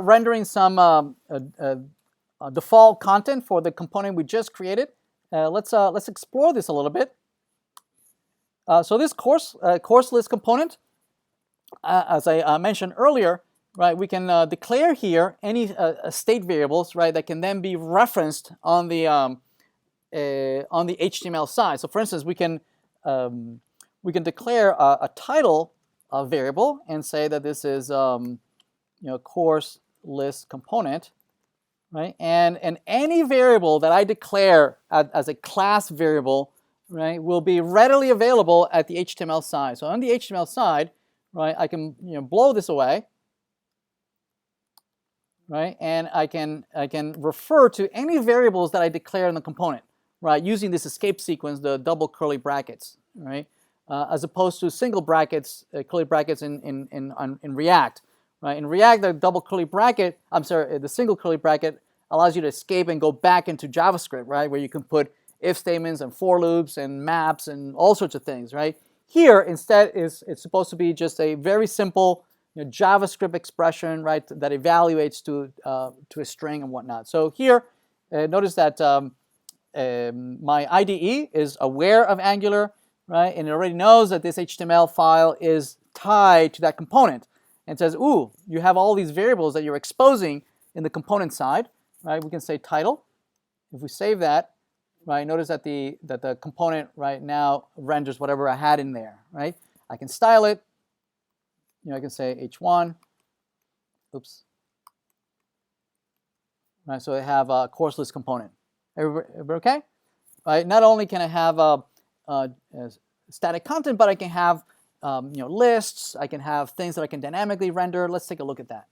rendering some default content for the component we just created. Let's explore this a little bit. So this course list component, as I mentioned earlier, right? We can declare here any state variables, right, that can then be referenced on the HTML side. So, for instance, we can declare a title variable and say that this is course list component, right? And any variable that I declare as a class variable, right, will be readily available at the HTML side. So on the HTML side, right, I can blow this away, right, and I can refer to any variables that I declare in the component, right, using this escape sequence, the double curly brackets, right, as opposed to single brackets, curly brackets in React, right. In React, the double curly bracket, the single curly bracket allows you to escape and go back into JavaScript, right, where you can put if statements and for loops and maps and all sorts of things, right. Here, instead, it's supposed to be just a very simple JavaScript expression, right, that evaluates to a string and whatnot. So here, notice that my IDE is aware of Angular, right, and it already knows that this HTML file is tied to that component, and says, "Ooh, you have all these variables that you're exposing in the component side," right? We can say title. If we save that, right, notice that the component right now renders whatever I had in there, right? I can style it. I can say h1. Oops. Right, so I have a course list component. Everybody okay? Right. Not only can I have static content, but I can have lists. I can have things that I can dynamically render. Let's take a look at that.